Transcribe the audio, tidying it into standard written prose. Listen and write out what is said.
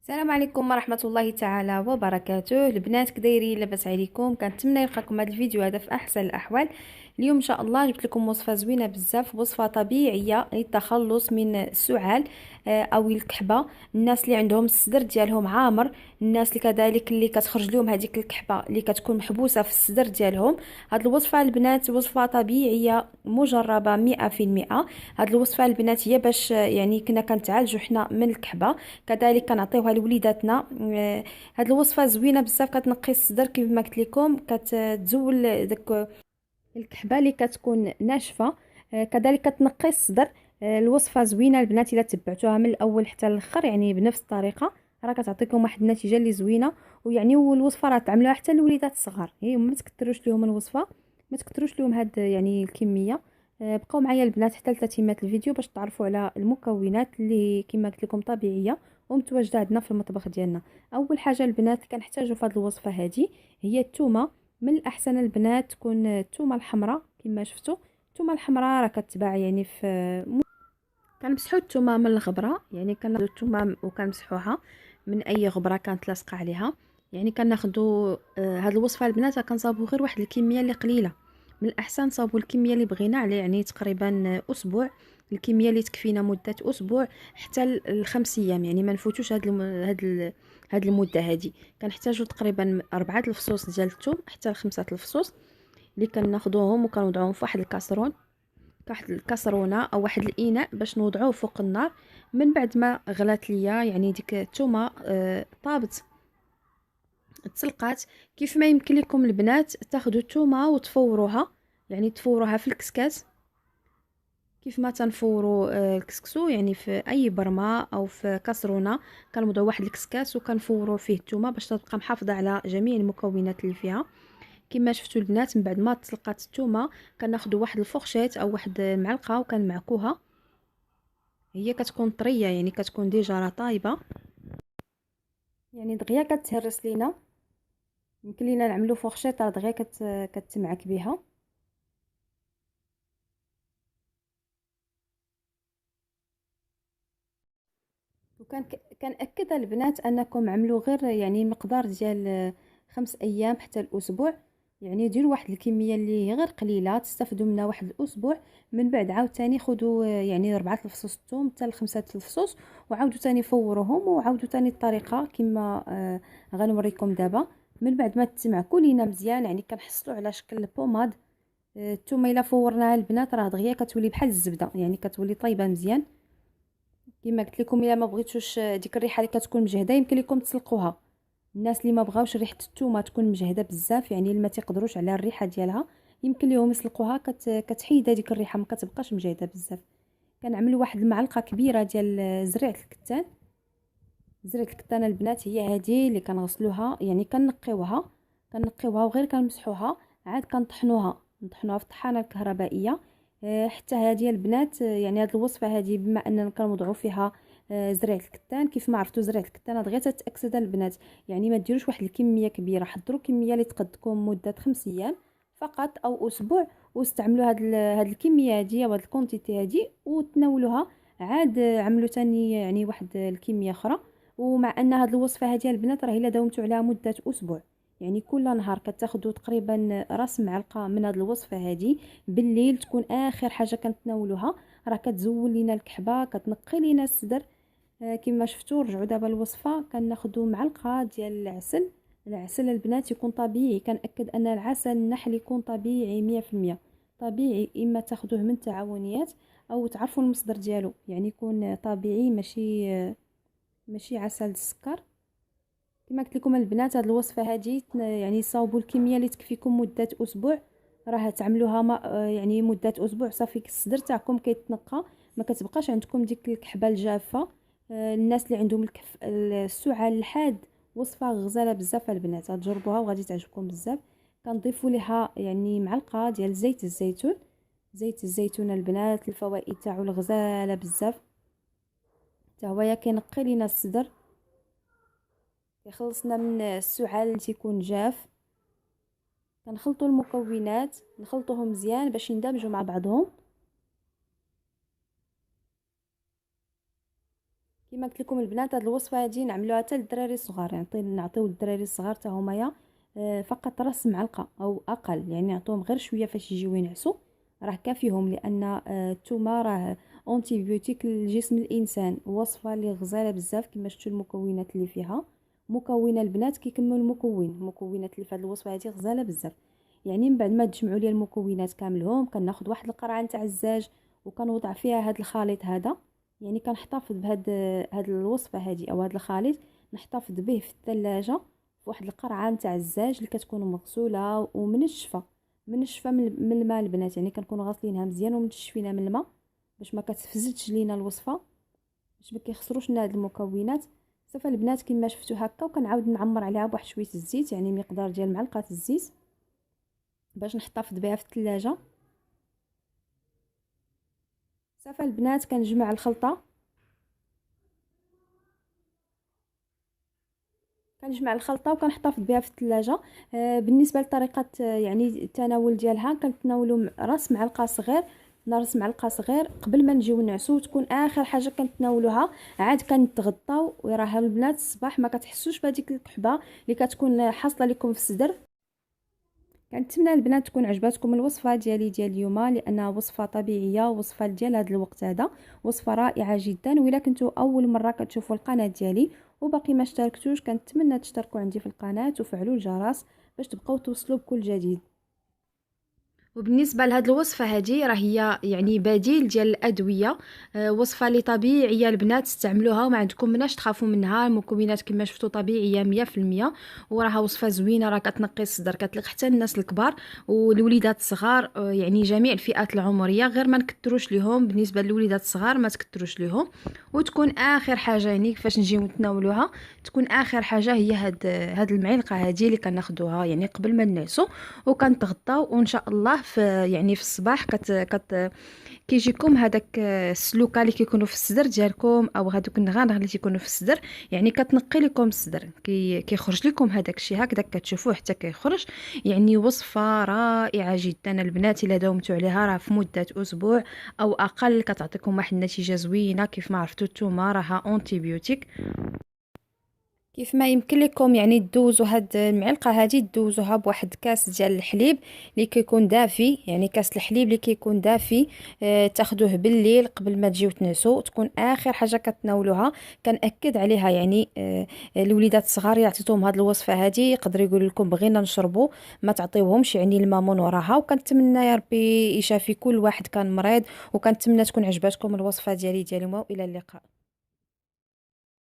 السلام عليكم ورحمة الله تعالى وبركاته. البنات كدايرين؟ لاباس عليكم؟ كنتمنى يلقاكم هذا الفيديو هذا في احسن الاحوال. اليوم ان شاء الله جبت لكم وصفه زوينه بزاف، وصفه طبيعيه للتخلص من السعال او الكحبه. الناس اللي عندهم الصدر ديالهم عامر، الناس اللي كذلك اللي كتخرج لهم هذيك الكحبه اللي كتكون محبوسه في الصدر ديالهم. هاد الوصفه البنات وصفه طبيعيه مجربه 100%. هاد الوصفه البنات هي باش يعني كنا كنتعالجوا حنا من الكحبه، كذلك كنعطيوها لوليداتنا. هاد الوصفه زوينه بزاف، كتنقي الصدر كيف ما قلت لكم، كتزول داك الكحبه اللي كتكون ناشفه. كذلك كتنقي الصدر. الوصفه زوينه البنات، الا تبعتوها من الاول حتى الاخر يعني بنفس الطريقه راه كتعطيكم واحد النتيجه اللي زوينه. ويعني والوصفه راه تعملوها حتى للوليدات الصغار، هي ما تكثروش لهم الوصفه، ما تكثروش لهم هاد يعني الكميه. بقاو معايا البنات حتى لتتمه الفيديو باش تعرفوا على المكونات اللي كما قلت لكم طبيعيه ومتواجده عندنا في المطبخ ديالنا. اول حاجه البنات اللي كنحتاجوا في هذه الوصفه هذه هي الثومه. من الاحسن البنات تكون الثومه الحمراء كما شفتوا. الثومه الحمراء راه كتباع يعني في كنمسحوا الثومه من الغبره، يعني كناخذوا الثومه وكنمسحوها من اي غبره كانت لاصقه عليها. يعني كناخذوا هاد الوصفه البنات كنصاوبوا غير واحد الكميه اللي قليله. من الاحسن صاوبوا الكميه اللي بغينا عليه، يعني تقريبا اسبوع، الكميه اللي تكفينا مده اسبوع حتى الخمس ايام. يعني ما نفوتوش هاد المده هذه. كنحتاجوا تقريبا 4 الفصوص ديال الثوم حتى 5 الفصوص اللي كناخذوهم وكنوضعوهم في واحد الكاسرون، واحد الكاسرونه او واحد الاناء باش نوضعوه فوق النار. من بعد ما غلات ليا يعني ديك الثومه طابت تسلقات، كيف ما يمكن لكم البنات تاخذوا الثومه وتفوروها، يعني تفوروها في الكسكاس كيف ما تنفوروا الكسكسو، يعني في اي برمه او في كاسرونه كنوضعوا واحد الكسكاس وكنفوروا فيه الثومه باش تبقى محافظه على جميع المكونات اللي فيها. كما شفتوا البنات من بعد ما تسلقات الثومه كناخذوا واحد الفورشيت او واحد المعلقه وكنمعكوها. هي كتكون طريه يعني كتكون ديجا راه طايبه، يعني دغيا كتهرس لينا. يمكن لينا نعملو فورشيط دغيا كتمعك بها. وكان كنأكد البنات انكم عملوا غير يعني مقدار ديال 5 ايام حتى الاسبوع. يعني ديروا واحد الكميه اللي هي غير قليله تستافدوا منها واحد الاسبوع. من بعد عاوتاني خذوا يعني 4 الفصوص الثوم حتى ل5 الفصوص وعاودوا تاني فوروهم وعاودوا تاني الطريقه كما غنوريكم دابا. من بعد ما تمعكوا لينا مزيان يعني كنحصلوا على شكل بوماد. الثومه الا فورناها البنات راه دغيا كتولي بحال الزبده، يعني كتولي طايبه مزيان. كما قلت لكم الا ما بغيتوش ديك الريحه اللي كتكون مجهده يمكن لكم تسلقوها. الناس اللي ما بغاوش ريحه الثومه تكون مجهده بزاف يعني اللي ما تيقدروش على الريحه ديالها يمكن لهم يسلقوها، كتحيد هذيك الريحه ما كتبقاش مجهده بزاف. كنعملوا واحد المعلقه كبيره ديال زريعه الكتان. زريعه الكتان البنات هي هذه اللي كنغسلوها، يعني كنقيوها وغير كنمسحوها، عاد نطحنوها في الطحانه الكهربائيه. حتى هذه البنات يعني هذه الوصفه هذه بما اننا كنوضعوا فيها زريعه الكتان، كيف ما عرفتوا زريعه الكتان دغيا تتاكسد البنات. يعني ما ديروش واحد الكميه كبيره، حضروا كميه اللي تقدكم مده 5 ايام فقط او اسبوع، واستعملوا هاد الكميه هذه وهاد الكونتيتي هذه وتناولوها. عاد عملوا تاني يعني واحد الكميه اخرى. ومع ان هاد الوصفه هذه البنات راه الا داومتوا عليها مده اسبوع، يعني كل نهار كتاخذوا تقريبا راس معلقه من هاد الوصفه هذه بالليل تكون اخر حاجه كنتناولوها، راه كتزول لينا الكحبه كتنقي لينا الصدر. كما شفتوا رجعوا دابا الوصفه كناخذوا معلقه ديال العسل. العسل البنات يكون طبيعي، كنأكد ان العسل النحل يكون طبيعي 100% طبيعي. اما تاخذوه من تعاونيات او تعرفوا المصدر ديالو، يعني يكون طبيعي ماشي عسل السكر. كما قلت لكم البنات هاد الوصفه هذه يعني صاوبوا الكميه اللي تكفيكم مده اسبوع، راه تعملوها ما يعني مده اسبوع صافي الصدر تاعكم كيتنقى، ما كتبقاش عندكم ديك الكحبه الجافه. الناس اللي عندهم السعال الحاد وصفه غزاله بزاف البنات، غتجربوها وغادي تعجبكم بزاف. كنضيفوا ليها يعني معلقه ديال زيت الزيتون. زيت الزيتون البنات الفوائد تاعو الغزاله بزاف، حتى هو كينقي لينا الصدر، يخلصنا من السعال اللي تيكون جاف. كنخلطوا المكونات نخلطوهم مزيان باش يندمجوا مع بعضهم. كما قلت لكم البنات، هاد الوصفه هادي نعملوها حتى للدراري الصغار، يعني نعطيو للدراري الصغار حتى هما فقط راس معلقه او اقل، يعني نعطيهم غير شويه فاش يجيو ينعسوا، راه كافيهم. لان الثومه راه اونتي بيوتيك لجسم الانسان، وصفه اللي غزاله بزاف. كما شفتوا المكونات اللي فيها، مكونه البنات كيكملوا المكونات اللي في هذه الوصفه هذه غزاله بزاف. يعني من بعد ما تجمعوا لي المكونات كاملهم، كناخذ واحد القرعه نتاع الزاج وكنوضع فيها هذا الخليط هذا. يعني كنحتفظ هاد الوصفه هذه او هذا الخليط نحتفظ به في الثلاجه في واحد القرعه نتاع الزاج اللي كتكون مغسوله ومنشفه، من الماء البنات. يعني كنكونوا غاسلينها مزيان ومنشفينها من الماء باش ما كتفزتش لينا الوصفه، باش ما كيخسروش لنا هاد المكونات. صافي البنات كما شفتوا هكا، وكنعاود نعمر عليها بواحد شويه الزيت، يعني مقدار ديال معلقه الزيت باش نحتفظ بها في الثلاجه. صافي البنات كنجمع الخلطه، وكنحتفظ بها في الثلاجه. بالنسبه لطريقه يعني التناول ديالها، كنتناولوا راس معلقه صغير، قبل ما نجيو نعسو، تكون اخر حاجه كنتناولوها. عاد كنتغطاو وراه البنات الصباح ما كتحسوش بهذيك الكحبه اللي كتكون حاصله لكم في الصدر. كنتمنى البنات تكون عجباتكم الوصفه ديال اليوم، لانها وصفه طبيعيه، وصفه ديال هذا الوقت هذا، وصفه رائعه جدا. وإلا كنتوا اول مره كتشوفوا القناه ديالي وباقي ما اشتركتوش، كنتمنى تشتركوا عندي في القناه وفعلوا الجرس باش تبقاو توصلوا بكل جديد. وبالنسبه لهاد الوصفه هذه، راه هي يعني بديل ديال الادويه، وصفه اللي طبيعيه البنات تستعملوها وما عندكم مناش تخافوا منها. المكونات كما شفتوا طبيعيه 100%، وراها وصفه زوينه، راه كتنقي الصدر، كتليق حتى الناس الكبار والوليدات الصغار، يعني جميع الفئات العمريه. غير ما نكثروش ليهم، بالنسبه للوليدات الصغار ما تكثروش ليهم. وتكون اخر حاجه يعني فاش نجيو نتناولوها، تكون اخر حاجه هي هاد المعلقه هذه اللي كناخذوها يعني قبل ما ننعسوا وكنتغطاو. وان شاء الله في الصباح كيجيكم هذاك السلوكه اللي كيكونوا في الصدر ديالكم، او هذوك النغانغ اللي كيكونوا في الصدر، يعني كتنقي لكم الصدر، كيخرج لكم هذاك الشيء هكذا كتشوفوه حتى كيخرج. يعني وصفه رائعه جدا البنات، الا داومتوا عليها راه في مده اسبوع او اقل كتعطيكم واحد النتيجه زوينه. كيف ما عرفتوا الثومه راها اونتي بيوتيك. كيف ما يمكن لكم يعني تدوزوا هاد المعلقه هذه، تدوزوها بواحد كاس ديال الحليب اللي كيكون دافي، يعني كاس الحليب اللي كيكون دافي. تاخذوه بالليل قبل ما تجيو تنعسوا، تكون اخر حاجه كتناولوها. كنأكد عليها يعني الوليدات الصغار عطيتهم هاد الوصفه هذه يقدروا يقول لكم بغينا نشربوا، ما تعطيوهمش يعني الماء من وراها. وكنتمنى يا ربي يشافي كل واحد كان مريض، وكنتمنى تكون عجباتكم الوصفه ديالي اليوم، والى اللقاء.